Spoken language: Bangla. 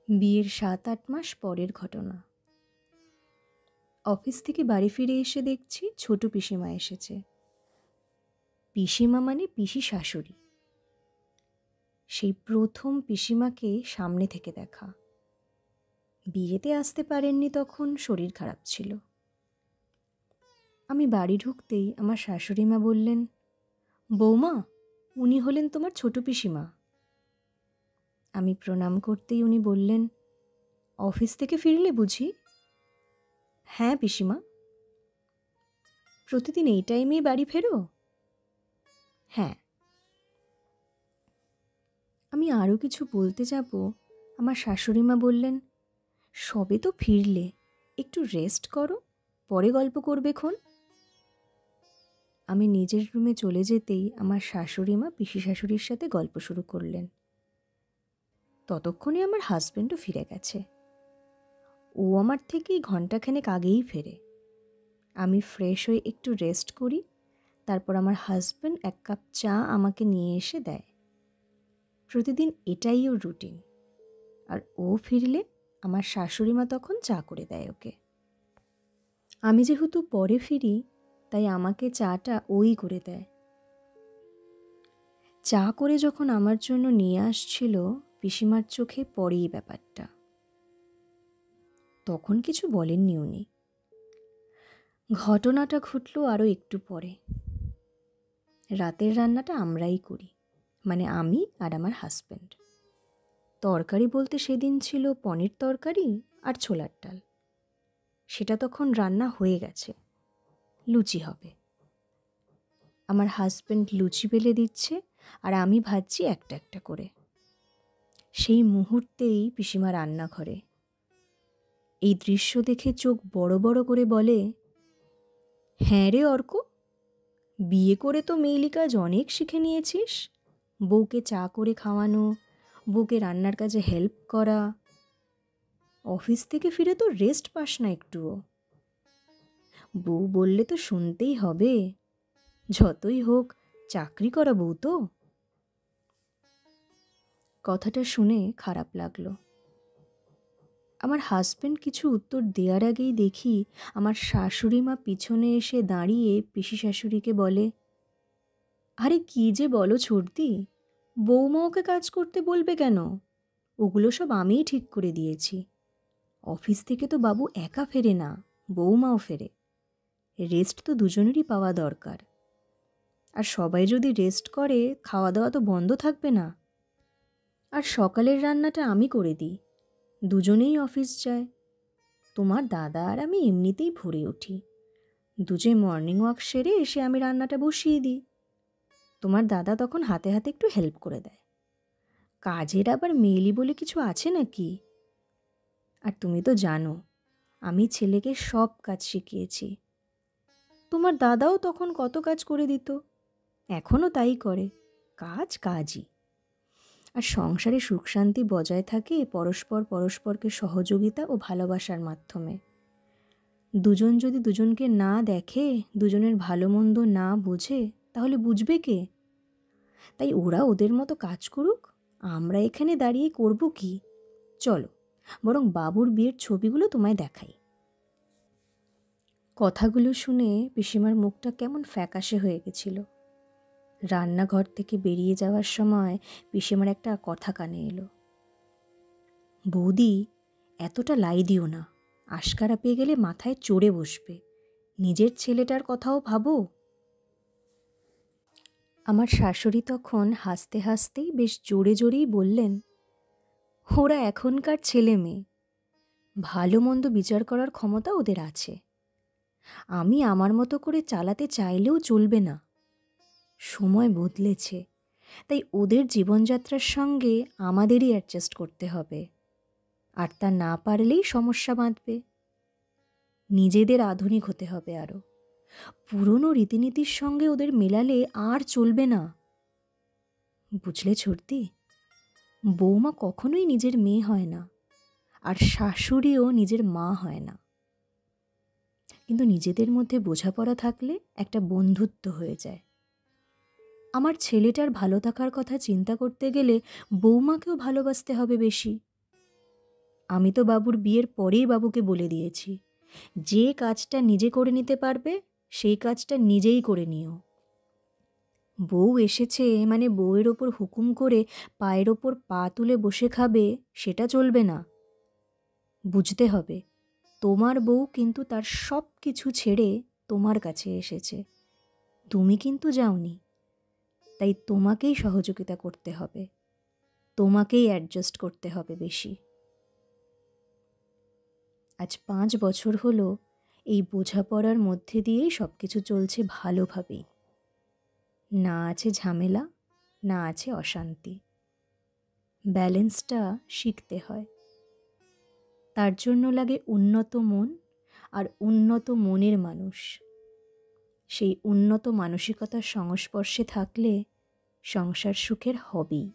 বিয়ের ৭-৮ মাস পরের ঘটনা। অফিস থেকে বাড়ি ফিরে এসে দেখছি ছোট পিসিমা এসেছে। পিসিমা মানে পিসি শাশুড়ি। সেই প্রথম পিসিমাকে সামনে থেকে দেখা। বিয়েতে আসতে পারেননি, তখন শরীর খারাপ ছিল। আমি বাড়ি ঢুকতেই আমার শাশুড়ি মা বললেন, বৌমা, উনি হলেন তোমার ছোট পিসিমা। আমি প্রণাম করতেই উনি বললেন, অফিস থেকে ফিরলে বুঝি? হ্যাঁ পিসিমা। প্রতিদিন এই টাইমেই বাড়ি ফেরো? হ্যাঁ। আমি আরও কিছু বলতে যাব, আমার শাশুড়ি মা বললেন, সবে তো ফিরলে, একটু রেস্ট করো, পরে গল্প করবে খন। আমি নিজের রুমে চলে যেতেই আমার শাশুড়ি মা পিসি শাশুড়ির সাথে গল্প শুরু করলেন। ততক্ষণে আমার হাজব্যান্ডও ফিরে গেছে। ও আমার থেকেই ঘণ্টাখানেক আগেই ফেরে। আমি ফ্রেশ হয়ে একটু রেস্ট করি, তারপর আমার হাজব্যান্ড 1 কাপ চা আমাকে নিয়ে এসে দেয়। প্রতিদিন এটাই ওর রুটিন। আর ও ফিরলে আমার শাশুড়ি মা তখন চা করে দেয় ওকে। আমি যেহেতু পরে ফিরি, তাই আমাকে চাটা ওই করে দেয়। চা করে যখন আমার জন্য নিয়ে আসছিল, পিসিমার চোখে পড়েই ব্যাপারটা। তখন কিছু বলেননি উনি। ঘটনাটা ঘটল আরও একটু পরে। রাতের রান্নাটা আমরাই করি, মানে আমি আর আমার হাজব্যান্ড। তরকারি বলতে সেদিন ছিল পনির তরকারি আর ছোলার ডাল। সেটা তখন রান্না হয়ে গেছে, লুচি হবে। আমার হাজব্যান্ড লুচি বেলে দিচ্ছে আর আমি ভাজছি একটা একটা করে। সেই মুহূর্তেই পিসিমা রান্নাঘরে। এই দৃশ্য দেখে চোখ বড় বড় করে বলে, হ্যাঁ রে অর্ক, বিয়ে করে তো মেয়েলি কাজ অনেক শিখে নিয়েছিস। বউকে চা করে খাওয়ানো, বউকে রান্নার কাজে হেল্প করা। অফিস থেকে ফিরে তো রেস্ট পাস না একটুও। বউ বললে তো শুনতেই হবে, যতই হোক চাকরি করা বউ তো। কথাটা শুনে খারাপ লাগলো। আমার হাজব্যান্ড কিছু উত্তর দেওয়ার আগেই দেখি আমার শাশুড়ি মা পিছনে এসে দাঁড়িয়ে পিসি শাশুড়িকে বলে, আরে কি যে বলো ছোটদি, বৌমা ওকে কাজ করতে বলবে কেন? ওগুলো সব আমিই ঠিক করে দিয়েছি। অফিস থেকে তো বাবু একা ফেরে না, বৌমাও ফেরে। রেস্ট তো দুজনেরই পাওয়া দরকার। আর সবাই যদি রেস্ট করে, খাওয়া দাওয়া তো বন্ধ থাকবে না। আর সকালের রান্নাটা আমি করে দিই, দুজনেই অফিস যায়। তোমার দাদা আর আমি এমনিতেই ভরে উঠি। দুজে মর্নিং ওয়াক সেরে এসে আমি রান্নাটা বসিয়ে দিই। তোমার দাদা তখন হাতে হাতে একটু হেল্প করে দেয়। কাজের আবার মেয়েলি বলে কিছু আছে নাকি? আর তুমি তো জানো, আমি ছেলেকে সব কাজ শিখিয়েছি। তোমার দাদাও তখন কত কাজ করে দিত, এখনও তাই করে। কাজ কাজই। আর সংসারে সুখ শান্তি বজায় থাকে পরস্পরকে সহযোগিতা ও ভালোবাসার মাধ্যমে। দুজন যদি দুজনকে না দেখে, দুজনের ভালো মন্দ না বোঝে, তাহলে বুঝবে কে? তাই ওরা ওদের মতো কাজ করুক, আমরা এখানে দাঁড়িয়ে করব কি? চলো বরং বাবুর বিয়ের ছবিগুলো তোমায় দেখাই। কথাগুলো শুনে পিসিমার মুখটা কেমন ফ্যাকাশে হয়ে গেছিল। রান্নাঘর থেকে বেরিয়ে যাওয়ার সময় পিসিমার একটা কথা কানে এলো, বৌদি, এতটা লাই দিও না, আশকারা পেয়ে গেলে মাথায় চড়ে বসবে। নিজের ছেলেটার কথাও ভাবো। আমার শাশুড়ি তখন হাসতে হাসতেই বেশ জোরে জোরেই বললেন, ওরা এখনকার ছেলে মেয়ে, ভালো মন্দ বিচার করার ক্ষমতা ওদের আছে। আমি আমার মতো করে চালাতে চাইলেও চলবে না। সময় বদলেছে, তাই ওদের জীবনযাত্রার সঙ্গে আমাদেরই অ্যাডজাস্ট করতে হবে। আর তা না পারলেই সমস্যা বাঁধবে। নিজেদের আধুনিক হতে হবে আরও। পুরনো রীতিনীতির সঙ্গে ওদের মেলালে আর চলবে না। বুঝলে ছোটদি, বৌমা কখনোই নিজের মেয়ে হয় না, আর শাশুড়িও নিজের মা হয় না। কিন্তু নিজেদের মধ্যে বোঝাপড়া থাকলে একটা বন্ধুত্ব হয়ে যায়। আমার ছেলেটার ভালো থাকার কথা চিন্তা করতে গেলে বৌমাকেও ভালোবাসতে হবে বেশি। আমি তো বাবুর বিয়ের পরেই বাবুকে বলে দিয়েছি, যে কাজটা নিজে করে নিতে পারবে সেই কাজটা নিজেই করে নিও। বউ এসেছে মানে বউয়ের ওপর হুকুম করে পায়ের ওপর পা তুলে বসে খাবে, সেটা চলবে না। বুঝতে হবে, তোমার বউ কিন্তু তার সব কিছু ছেড়ে তোমার কাছে এসেছে, তুমি কিন্তু যাওনি। তাই তোমাকেই সহযোগিতা করতে হবে, তোমাকেই অ্যাডজাস্ট করতে হবে বেশি। আজ 5 বছর হলো এই বোঝাপড়ার মধ্যে দিয়েই সব কিছু চলছে ভালোভাবেই। না আছে ঝামেলা, না আছে অশান্তি। ব্যালেন্সটা শিখতে হয়। তার জন্য লাগে উন্নত মন আর উন্নত মনের মানুষ। সেই উন্নত মানসিকতার সংস্পর্শে থাকলে সংসার সুখের হবেই।